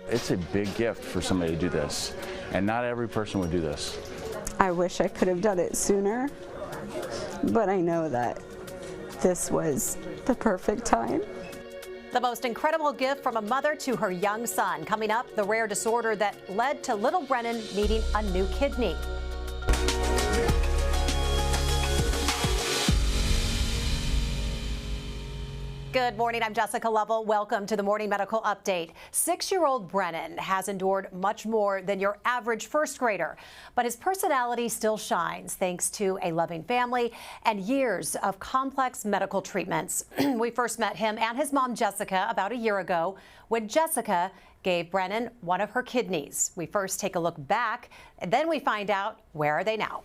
It's a big gift for somebody to do this, and not every person would do this. I wish I could have done it sooner, but I know that this was the perfect time. The most incredible gift from a mother to her young son. Coming up, the rare disorder that led to little Brennan needing a new kidney. Good morning, I'm Jessica Lovell. Welcome to the Morning Medical Update. 6-year-old Brennan has endured much more than your average first grader, but his personality still shines thanks to a loving family and years of complex medical treatments. We first met him and his mom, Jessica, about a year ago when Jessica gave Brennan one of her kidneys. We first take a look back, and then we find out where are they now.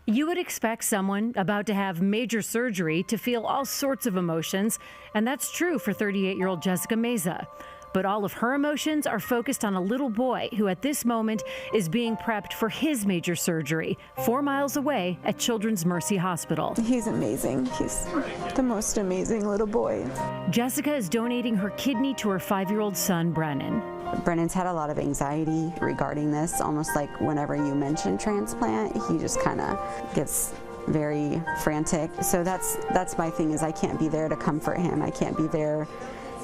You would expect someone about to have major surgery to feel all sorts of emotions, and that's true for 38-year-old Jessica Meza. But all of her emotions are focused on a little boy who at this moment is being prepped for his major surgery 4 miles away at Children's Mercy Hospital. He's amazing. He's the most amazing little boy. Jessica is donating her kidney to her 5-year-old son, Brennan. Brennan's had a lot of anxiety regarding this, almost like whenever you mention transplant, he just kind of gets very frantic. So that's my thing, is I can't be there to comfort him. I can't be there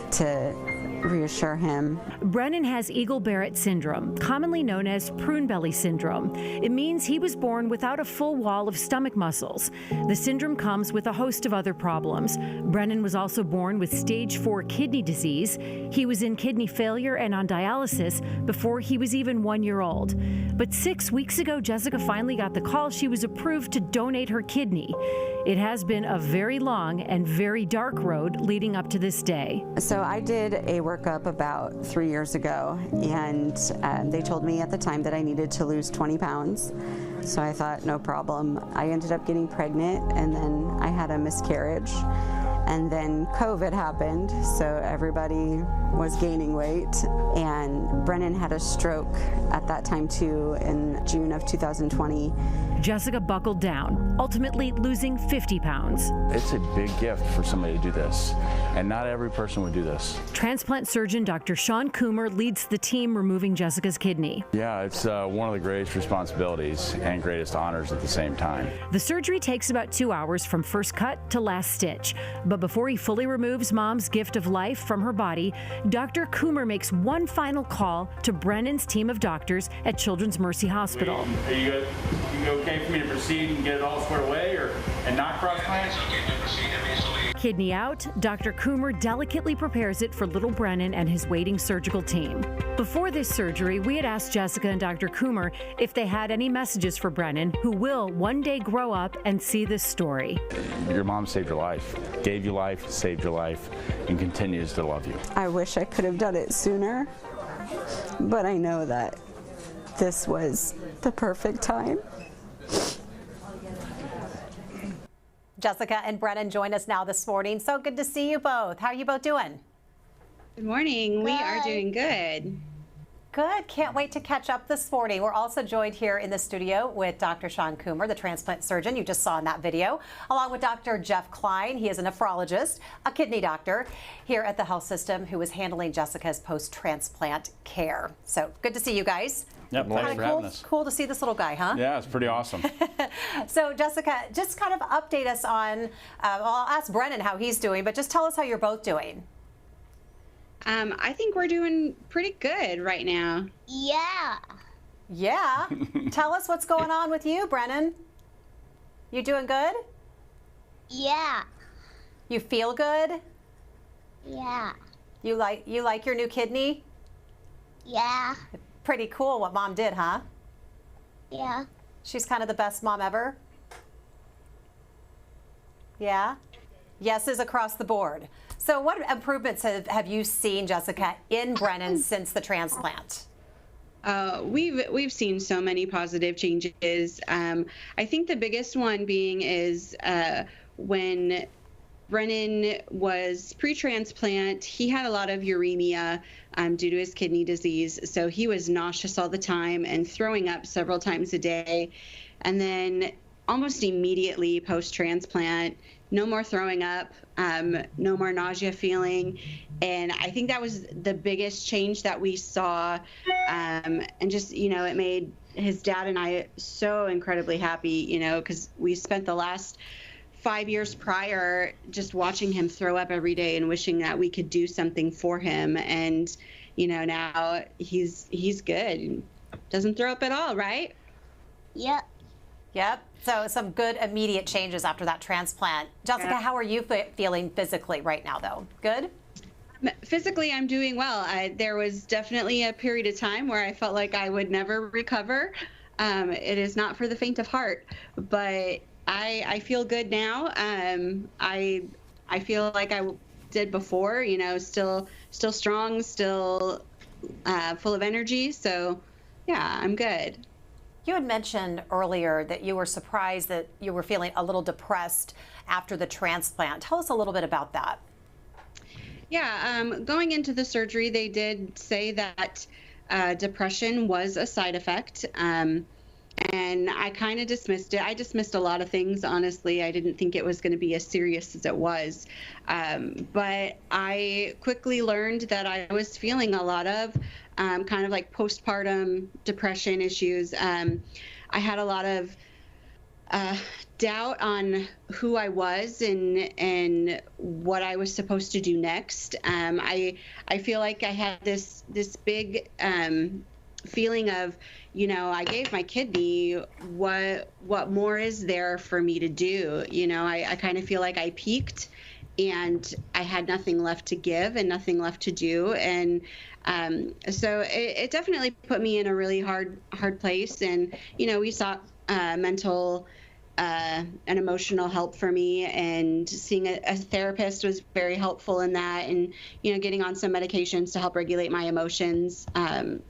to reassure him. Brennan has Eagle-Barrett syndrome, commonly known as prune belly syndrome. It means he was born without a full wall of stomach muscles. The syndrome comes with a host of other problems. Brennan was also born with stage 4 kidney disease. He was in kidney failure and on dialysis before he was even 1 year old. But 6 weeks ago, Jessica finally got the call she was approved to donate her kidney. It has been a very long and very dark road leading up to this day. So I did a workup about 3 years ago, and they told me at the time that I needed to lose 20 pounds. So I thought, no problem. I ended up getting pregnant, and then I had a miscarriage. And then COVID happened, so everybody was gaining weight. And Brennan had a stroke at that time too, in June of 2020. Jessica buckled down, ultimately losing 50 pounds. It's a big gift for somebody to do this, and not every person would do this. Transplant surgeon Dr. Sean Coomer leads the team removing Jessica's kidney. Yeah, it's one of the greatest responsibilities and greatest honors at the same time. The surgery takes about 2 hours from first cut to last stitch. But before he fully removes Mom's gift of life from her body, Dr. Coomer makes one final call to Brennan's team of doctors at Children's Mercy Hospital. Are you good? You okay for me to proceed and get it all squared away, and not cross-plant? Kidney out, Dr. Coomer delicately prepares it for little Brennan and his waiting surgical team. Before this surgery, we had asked Jessica and Dr. Coomer if they had any messages for Brennan, who will one day grow up and see this story. Your mom saved your life, gave you life, saved your life, and continues to love you. I wish I could have done it sooner, but I know that this was the perfect time. Jessica and Brennan join us now this morning. So good to see you both. How are you both doing? Good morning. We are doing good. Good. Can't wait to catch up this morning. We're also joined here in the studio with Dr. Sean Coomer, the transplant surgeon you just saw in that video, along with Dr. Jeff Klein. He is a nephrologist, a kidney doctor here at the health system who is handling Jessica's post-transplant care. So good to see you guys. Yep, thanks for having us. Cool to see this little guy, huh? Yeah, it's pretty awesome. So Jessica, just kind of update us on, I'll ask Brennan how he's doing, but just tell us how you're both doing. I think we're doing pretty good right now. Yeah. Yeah? Tell us what's going on with you, Brennan. You doing good? Yeah. You feel good? Yeah. You like your new kidney? Yeah. Pretty cool what Mom did, huh? Yeah. She's kind of the best mom ever? Yeah? Yeses across the board. So what improvements have you seen, Jessica, in Brennan since the transplant? We've seen so many positive changes. I think the biggest one being is when Brennan was pre-transplant, he had a lot of uremia due to his kidney disease. So he was nauseous all the time and throwing up several times a day. And then almost immediately post-transplant. No more throwing up, no more nausea feeling. And I think that was the biggest change that we saw. And just, it made his dad and I so incredibly happy, because we spent the last 5 years prior just watching him throw up every day and wishing that we could do something for him. And, now he's good. Doesn't throw up at all, right? Yep. Yep. So some good immediate changes after that transplant. Jessica, how are you feeling physically right now, though? Good? Physically, I'm doing well. There was definitely a period of time where I felt like I would never recover. It is not for the faint of heart, but I feel good now. I feel like I did before, still strong, still full of energy. So, yeah, I'm good. You had mentioned earlier that you were surprised that you were feeling a little depressed after the transplant. Tell us a little bit about that. Yeah, going into the surgery, they did say that depression was a side effect. And I kind of dismissed it. I dismissed a lot of things, honestly. I didn't think it was going to be as serious as it was. But I quickly learned that I was feeling a lot of kind of like postpartum depression issues. I had a lot of doubt on who I was and what I was supposed to do next. I feel like I had this big feeling of, I gave my kidney. What more is there for me to do? I kind of feel like I peaked and I had nothing left to give and nothing left to do. And so it definitely put me in a really hard place. And, we sought mental and emotional help for me, and seeing a therapist was very helpful in that, and getting on some medications to help regulate my emotions,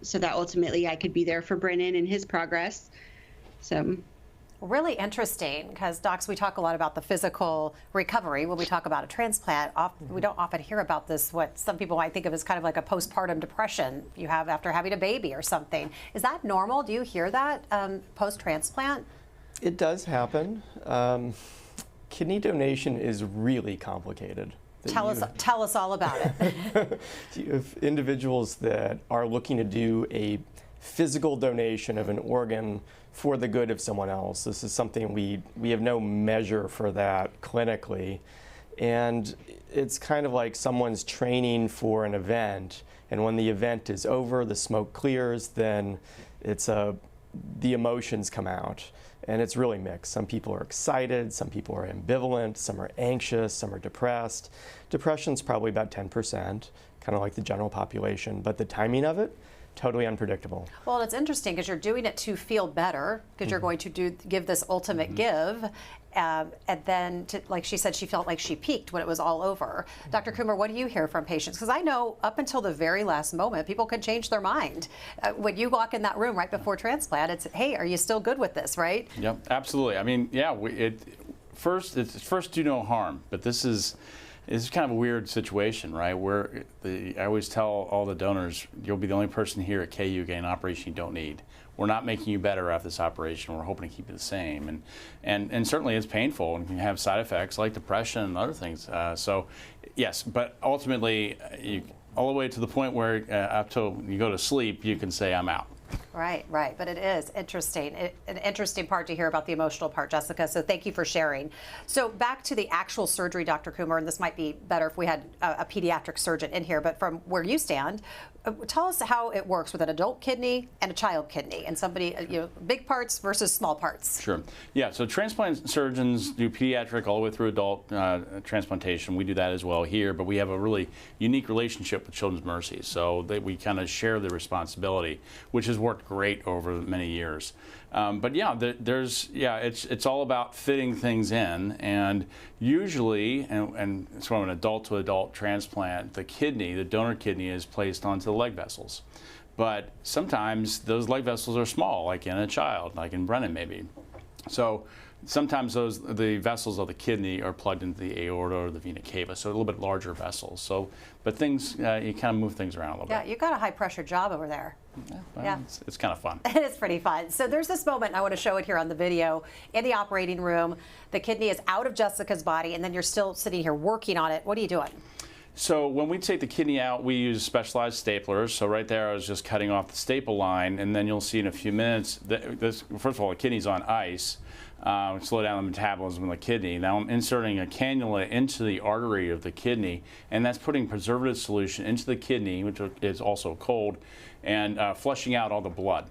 so that ultimately I could be there for Brennan and his progress. So really interesting, because docs, we talk a lot about the physical recovery when we talk about a transplant. We don't often hear about this, what some people might think of as kind of like a postpartum depression you have after having a baby or something. Is that normal? Do you hear that post-transplant? It does happen. Kidney donation is really complicated. Tell us all about it. You have individuals that are looking to do a physical donation of an organ for the good of someone else. This is something we have no measure for that clinically. And it's kind of like someone's training for an event, and when the event is over, the smoke clears, then the emotions come out. And it's really mixed. Some people are excited, some people are ambivalent, some are anxious, some are depressed. Depression's probably about 10%, kind of like the general population, but the timing of it, totally unpredictable. Well, it's interesting because you're doing it to feel better, because you're going to give this ultimate give. And then, like she said, she felt like she peaked when it was all over. Dr. Coomer, what do you hear from patients? Because I know up until the very last moment, people can change their mind. When you walk in that room right before transplant, it's, hey, are you still good with this, right? Yep, absolutely. I mean, yeah, it's first do no harm, but this is kind of a weird situation, right? Where I always tell all the donors, you'll be the only person here at KU getting an operation you don't need. We're not making you better after this operation. We're hoping to keep it the same. And certainly it's painful and can have side effects like depression and other things. So yes, but ultimately, all the way to the point where up till you go to sleep, you can say, I'm out. Right, right. But it is interesting. An interesting part to hear about the emotional part, Jessica. So thank you for sharing. So back to the actual surgery, Dr. Coomer, and this might be better if we had a pediatric surgeon in here, but from where you stand, tell us how it works with an adult kidney and a child kidney, and somebody, big parts versus small parts. Sure. Yeah, so transplant surgeons do pediatric all the way through adult transplantation. We do that as well here, but we have a really unique relationship with Children's Mercy, so we kind of share the responsibility, which has worked great over many years. But yeah, it's all about fitting things in, and usually, and it's from an adult to adult transplant, the donor kidney is placed onto the leg vessels. But sometimes those leg vessels are small, like in a child, like in Brennan maybe. So sometimes the vessels of the kidney are plugged into the aorta or the vena cava, so a little bit larger vessels. So, but things, you kind of move things around a little bit. Yeah, you've got a high pressure job over there. Well, Yeah. it's kind of fun. It is pretty fun. So there's this moment, and I want to show it here on the video, in the operating room. The kidney is out of Jessica's body, and then you're still sitting here working on it. What are you doing? So when we take the kidney out, we use specialized staplers. So right there, I was just cutting off the staple line, and then you'll see in a few minutes that first of all, the kidney's on ice, slow down the metabolism of the kidney. Now I'm inserting a cannula into the artery of the kidney, and that's putting preservative solution into the kidney, which is also cold, and flushing out all the blood.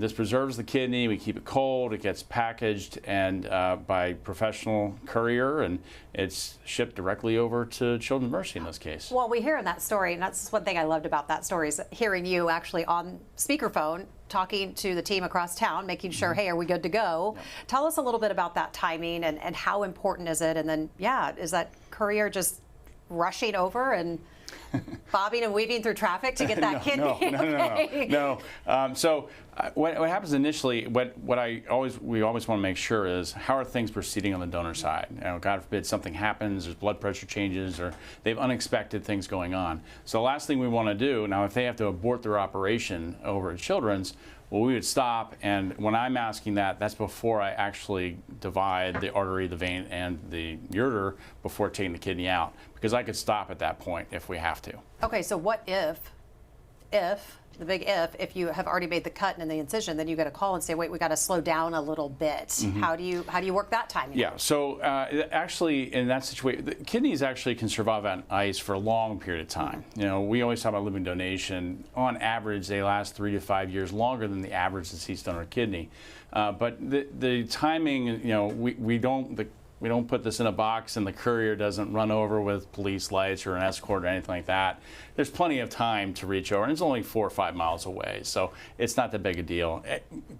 This preserves the kidney. We keep it cold. It gets packaged and by professional courier, and it's shipped directly over to Children's Mercy in this case. Well, we hear in that story, and that's one thing I loved about that story, is hearing you actually on speakerphone talking to the team across town, making sure, hey, are we good to go? Yep. Tell us a little bit about that timing and how important is it? And then, yeah, is that courier just rushing over and bobbing and weaving through traffic to get that kidney? No. So what happens initially, we always want to make sure is, how are things proceeding on the donor side? You know, God forbid something happens, there's blood pressure changes, or they have unexpected things going on. So the last thing we want to do, now if they have to abort their operation over at Children's, well, we would stop, and when I'm asking that, that's before I actually divide the artery, the vein, and the ureter before taking the kidney out, because I could stop at that point if we have to. Okay, so what if the big if you have already made the cut and the incision, then you got to call and say, wait, we got to slow down a little bit. Mm-hmm. How do you work that timing? Yeah, so actually in that situation, the kidneys actually can survive on ice for a long period of time. You know, we always talk about living donation. On average, they last 3 to 5 years longer than the average deceased donor kidney. But the timing, you know, we don't put this in a box and the courier doesn't run over with police lights or an escort or anything like that. There's plenty of time to reach over, and it's only 4 or 5 miles away, so it's not that big a deal.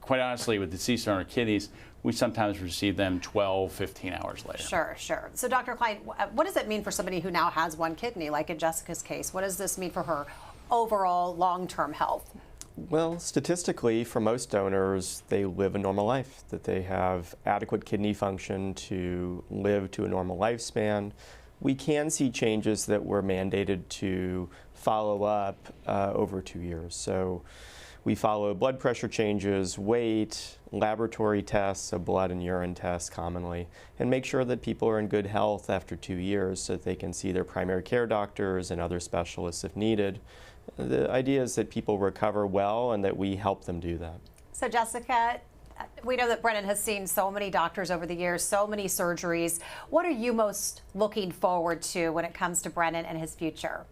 Quite honestly, with deceased donor kidneys, we sometimes receive them 12, 15 hours later. Sure. So Dr. Klein, what does it mean for somebody who now has one kidney, like in Jessica's case? What does this mean for her overall long-term health? Well, statistically, for most donors, they live a normal life, that they have adequate kidney function to live to a normal lifespan. We can see changes that were mandated to follow up over 2 years. So we follow blood pressure changes, weight, laboratory tests, so blood and urine tests commonly, and make sure that people are in good health after 2 years so that they can see their primary care doctors and other specialists if needed. The idea is that people recover well and that we help them do that. So Jessica, we know that Brennan has seen so many doctors over the years, so many surgeries. What are you most looking forward to when it comes to Brennan and his future?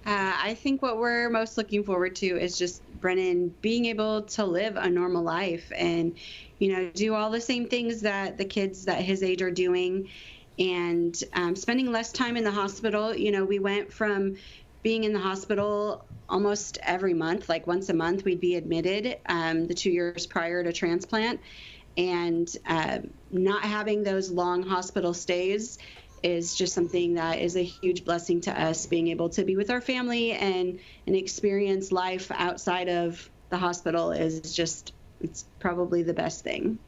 I think what we're most looking forward to is just Brennan being able to live a normal life and, you know, do all the same things that the kids that his age are doing, and spending less time in the hospital. You know, we went from being in the hospital almost every month, like once a month we'd be admitted the 2 years prior to transplant, and not having those long hospital stays is just something that is a huge blessing to us, being able to be with our family and experience life outside of the hospital is just, it's probably the best thing.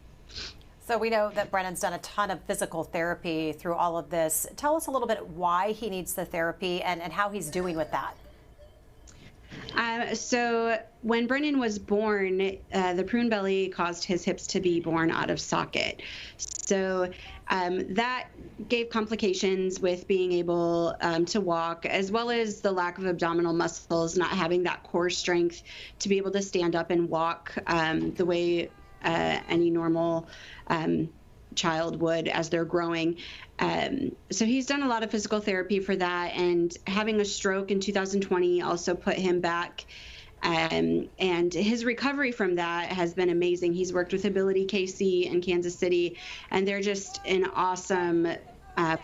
So we know that Brennan's done a ton of physical therapy through all of this. Tell us a little bit why he needs the therapy and how he's doing with that. So when Brennan was born, the prune belly caused his hips to be born out of socket. So that gave complications with being able to walk, as well as the lack of abdominal muscles, not having that core strength to be able to stand up and walk the way any normal child would as they're growing. So he's done a lot of physical therapy for that, and having a stroke in 2020 also put him back. And his recovery from that has been amazing. He's worked with Ability KC in Kansas City, and they're just an awesome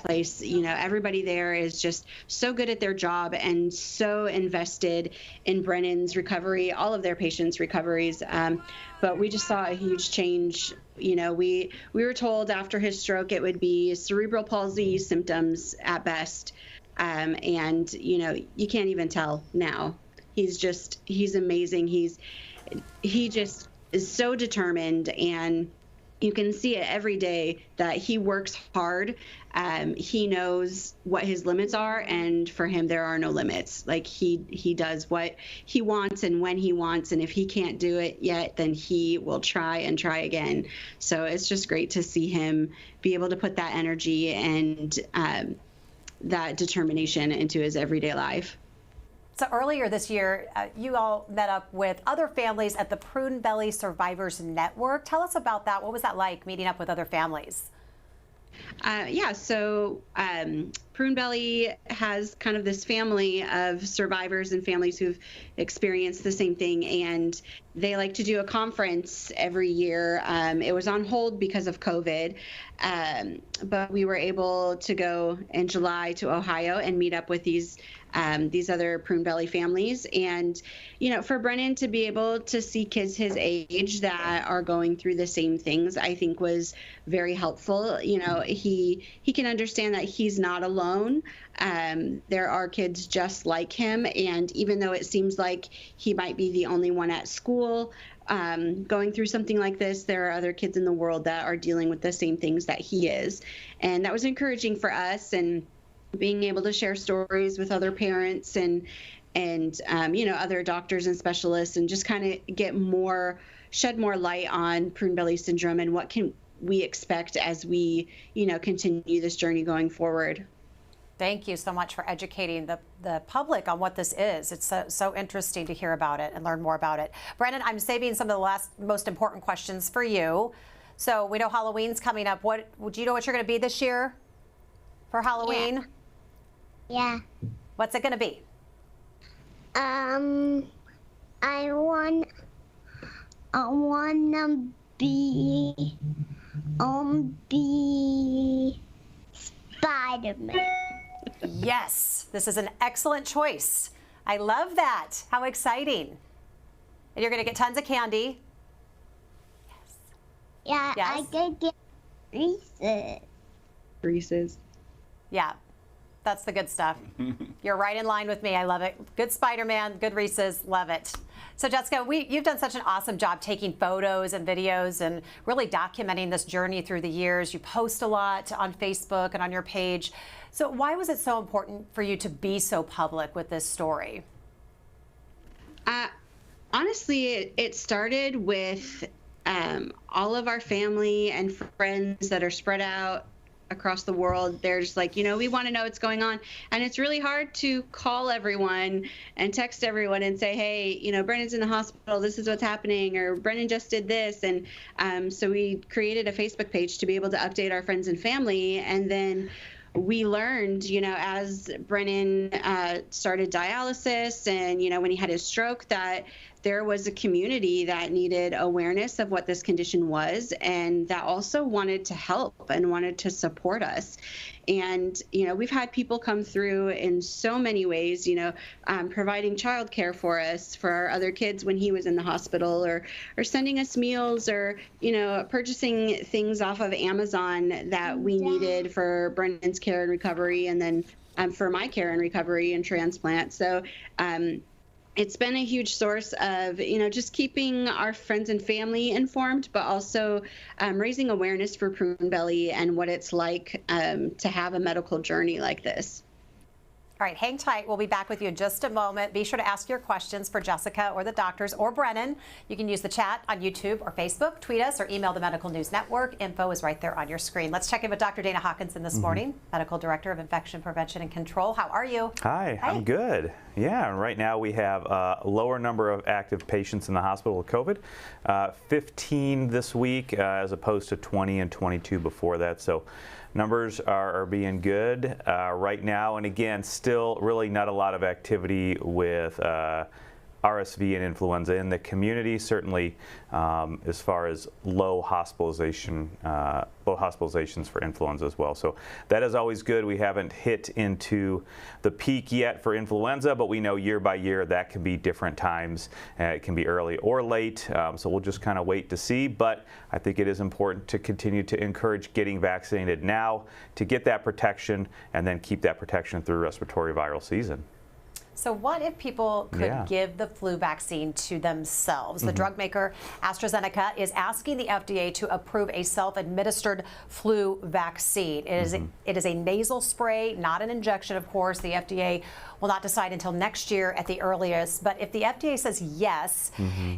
place. You know, everybody there is just so good at their job and so invested in Brennan's recovery, all of their patients' recoveries. But we just saw a huge change. You know, we were told after his stroke it would be cerebral palsy symptoms at best. And, you know, you can't even tell now. He's amazing. He just is so determined, and you can see it every day that he works hard. He knows what his limits are, and for him, there are no limits. Like he does what he wants and when he wants, and if he can't do it yet, then he will try and try again. So it's just great to see him be able to put that energy and that determination into his everyday life. So earlier this year, you all met up with other families at the Prune Belly Survivors Network. Tell us about that. What was that like, meeting up with other families? Yeah, so Prune Belly has kind of this family of survivors and families who've experienced the same thing, and they like to do a conference every year. It was on hold because of COVID, but we were able to go in July to Ohio and meet up with these other Prune Belly families. And, you know, for Brennan to be able to see kids his age that are going through the same things, I think was very helpful. You know, he can understand that he's not alone. There are kids just like him. And even though it seems like he might be the only one at school going through something like this, there are other kids in the world that are dealing with the same things that he is. And that was encouraging for us, and being able to share stories with other parents and you know, other doctors and specialists, and just kind of shed more light on Prune Belly syndrome and what can we expect as we, you know, continue this journey going forward. Thank you so much for educating the public on what this is. It's so interesting to hear about it and learn more about it. Brennan, I'm saving some of the most important questions for you. So we know Halloween's coming up. Do you know what you're going to be this year for Halloween? Yeah. What's it going to be? I wanna be Spider-Man. Yes, this is an excellent choice. I love that. How exciting. And you're going to get tons of candy. Yes. Yeah, Yes. I could get Reese's. Reese's. Yeah, that's the good stuff. You're right in line with me. I love it. Good Spider-Man, good Reese's, love it. So Jessica, you've done such an awesome job taking photos and videos and really documenting this journey through the years. You post a lot on Facebook and on your page. So why was it so important for you to be so public with this story? Honestly, it started with all of our family and friends that are spread out across the world. They're just like, you know, we want to know what's going on. And it's really hard to call everyone and text everyone and say, hey, you know, Brennan's in the hospital, this is what's happening, or Brennan just did this. And so we created a Facebook page to be able to update our friends and family. And then we learned, you know, as Brennan started dialysis and, you know, when he had his stroke, that there was a community that needed awareness of what this condition was, and that also wanted to help and wanted to support us. And, you know, we've had people come through in so many ways, you know, providing childcare for us, for our other kids when he was in the hospital, or sending us meals, or, you know, purchasing things off of Amazon that we needed for Brennan's care and recovery, and then for my care and recovery and transplant. So, it's been a huge source of, you know, just keeping our friends and family informed, but also raising awareness for Prune Belly and what it's like to have a medical journey like this. All right, hang tight. We'll be back with you in just a moment. Be sure to ask your questions for Jessica or the doctors or Brennan. You can use the chat on YouTube or Facebook, tweet us, or email the Medical News Network. Info is right there on your screen. Let's check in with Dr. Dana Hawkinson this morning, Medical Director of Infection Prevention and Control. How are you? Hi, I'm good. Yeah, right now we have a lower number of active patients in the hospital with COVID, 15 this week as opposed to 20 and 22 before that. So numbers are being good right now, and again, still really not a lot of activity with RSV and influenza in the community. Certainly, as far as low hospitalizations for influenza as well. So that is always good. We haven't hit into the peak yet for influenza, but we know year by year that can be different times. It can be early or late. So we'll just kind of wait to see. But I think it is important to continue to encourage getting vaccinated now to get that protection and then keep that protection through respiratory viral season. So what if people could give the flu vaccine to themselves? The drug maker AstraZeneca is asking the FDA to approve a self-administered flu vaccine. It is a nasal spray, not an injection, of course. The FDA will not decide until next year at the earliest. But if the FDA says yes,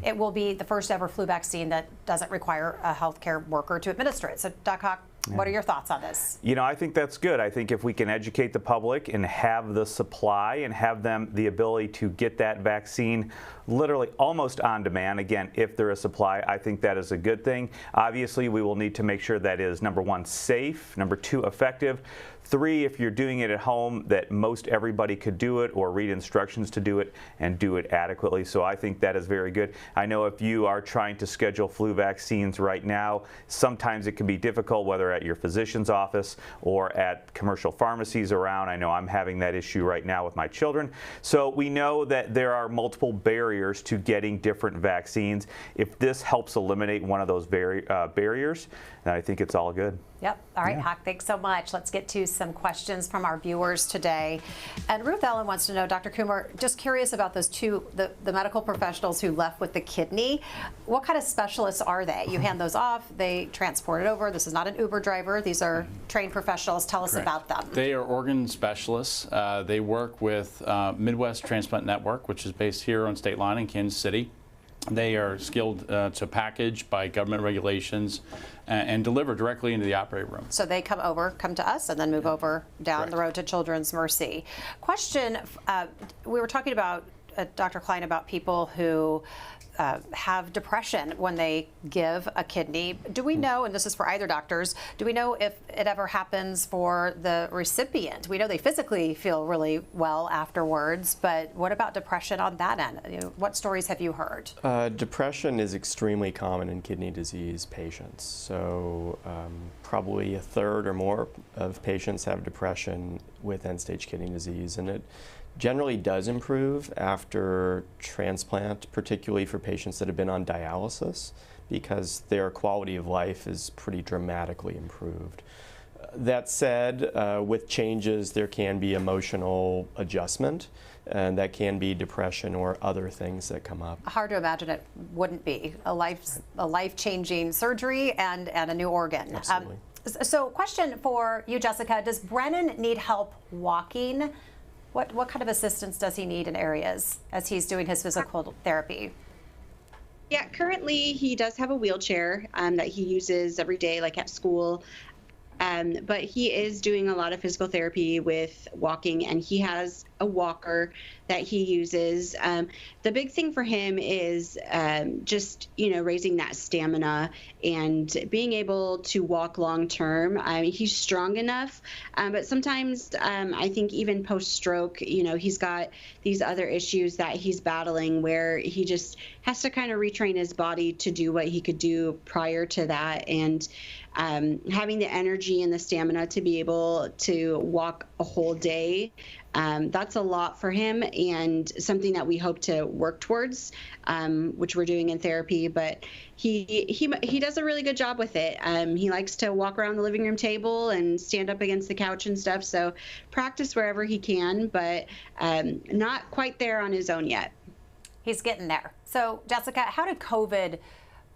it will be the first ever flu vaccine that doesn't require a healthcare worker to administer it. So, Doc Hawk, what are your thoughts on this? You know, I think that's good. I think if we can educate the public and have the supply and have them the ability to get that vaccine literally almost on demand, again, if there is supply, I think that is a good thing. Obviously, we will need to make sure that is, number one, safe, number two, effective. Three, if you're doing it at home, that most everybody could do it or read instructions to do it and do it adequately. So I think that is very good. I know if you are trying to schedule flu vaccines right now, sometimes it can be difficult, whether at your physician's office or at commercial pharmacies around. I know I'm having that issue right now with my children. So we know that there are multiple barriers to getting different vaccines. If this helps eliminate one of those barriers, then I think it's all good. Yep. All right, Hawk, thanks so much. Let's get to some questions from our viewers today. And Ruth Ellen wants to know, Dr. Kumar, just curious about those two, the medical professionals who left with the kidney. What kind of specialists are they? You hand those off, they transport it over. This is not an Uber driver. These are trained professionals. Tell us about them. They are organ specialists. They work with Midwest Transplant Network, which is based here on State Line in Kansas City. They are skilled to package by government regulations and deliver directly into the operating room. So they come to us and then move over down the road to Children's Mercy. Question, we were talking about, Dr. Klein, about people who have depression when they give a kidney. Do we know, and this is for either doctors, do we know if it ever happens for the recipient? We know they physically feel really well afterwards, but what about depression on that end? You know, what stories have you heard? Depression is extremely common in kidney disease patients. So probably a third or more of patients have depression with end-stage kidney disease, and it generally does improve after transplant, particularly for patients that have been on dialysis, because their quality of life is pretty dramatically improved. That said, with changes, there can be emotional adjustment, and that can be depression or other things that come up. Hard to imagine it wouldn't be a life-changing surgery and a new organ. Absolutely. So question for you, Jessica, does Brennan need help walking? What kind of assistance does he need in areas as he's doing his physical therapy? Yeah, currently he does have a wheelchair that he uses every day, like at school. But he is doing a lot of physical therapy with walking, and he has a walker that he uses. The big thing for him is just, raising that stamina and being able to walk long term. He's strong enough, but sometimes I think even post-stroke, he's got these other issues that he's battling where he just has to kind of retrain his body to do what he could do prior to that. And having the energy and the stamina to be able to walk a whole day, that's a lot for him, and something that we hope to work towards, which we're doing in therapy. But he does a really good job with it. He likes to walk around the living room table and stand up against the couch and stuff. So practice wherever he can, but not quite there on his own yet. He's getting there. So Jessica, how did COVID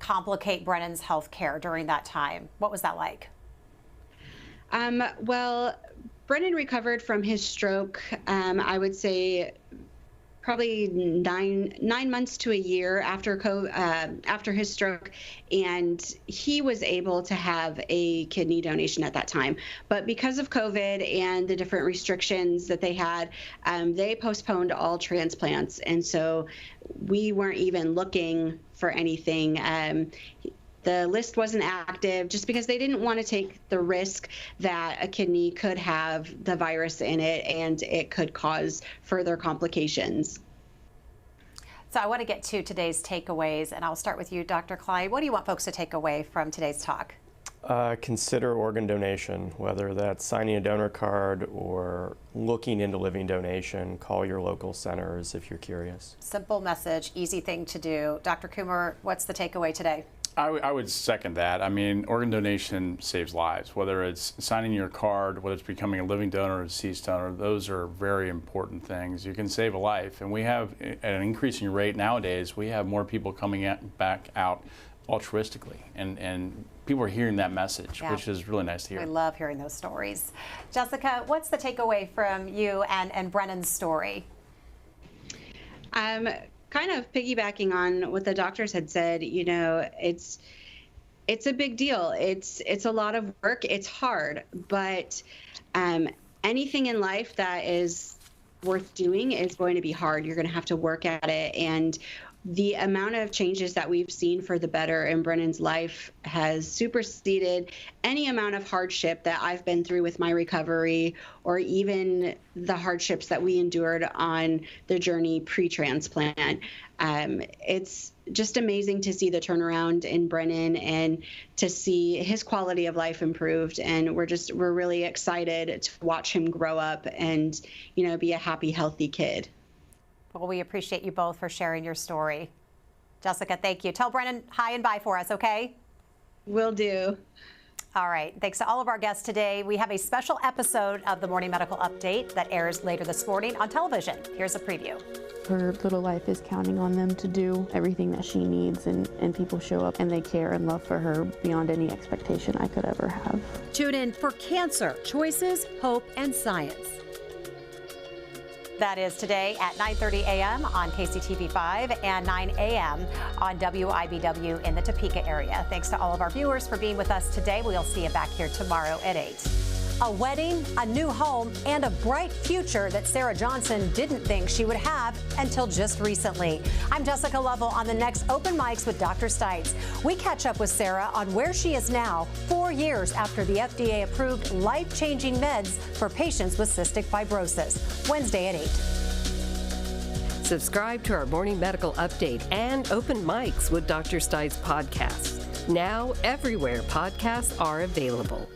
complicate Brennan's health care during that time? What was that like? Well, Brennan recovered from his stroke, I would say probably nine months to a year after his stroke, and he was able to have a kidney donation at that time. But because of COVID and the different restrictions that they had, they postponed all transplants, and so we weren't even looking for anything. The list wasn't active just because they didn't want to take the risk that a kidney could have the virus in it and it could cause further complications. So I want to get to today's takeaways, and I'll start with you, Dr. Klein. What do you want folks to take away from today's talk? Consider organ donation, whether that's signing a donor card or looking into living donation. Call your local centers if you're curious. Simple message, easy thing to do. Dr. Kumar, what's the takeaway today? I would second that. I mean, organ donation saves lives. Whether it's signing your card, whether it's becoming a living donor or a deceased donor, those are very important things. You can save a life. And we have, at an increasing rate nowadays, we have more people coming back out altruistically. And people are hearing that message, which is really nice to hear. We love hearing those stories. Jessica, what's the takeaway from you and Brennan's story? Kind of piggybacking on what the doctors had said, you know, it's a big deal. It's a lot of work. It's hard, but anything in life that is worth doing is going to be hard. You're going to have to work at it. And the amount of changes that we've seen for the better in Brennan's life has superseded any amount of hardship that I've been through with my recovery, or even the hardships that we endured on the journey pre-transplant. It's just amazing to see the turnaround in Brennan and to see his quality of life improved. And we're really excited to watch him grow up and, you know, be a happy, healthy kid. Well, we appreciate you both for sharing your story. Jessica, thank you. Tell Brennan hi and bye for us, okay? Will do. All right. Thanks to all of our guests today. We have a special episode of the Morning Medical Update that airs later this morning on television. Here's a preview. Her little life is counting on them to do everything that she needs, and people show up and they care and love for her beyond any expectation I could ever have. Tune in for Cancer, Choices, Hope, and Science. That is today at 9:30 a.m. on KCTV5 and 9 a.m. on WIBW in the Topeka area. Thanks to all of our viewers for being with us today. We'll see you back here tomorrow at 8. A wedding, a new home, and a bright future that Sarah Johnson didn't think she would have until just recently. I'm Jessica Lovell on the next Open Mics with Dr. Stites. We catch up with Sarah on where she is now, 4 years after the FDA-approved life-changing meds for patients with cystic fibrosis. Wednesday at 8. Subscribe to our Morning Medical Update and Open Mics with Dr. Stites podcast. Now, everywhere podcasts are available.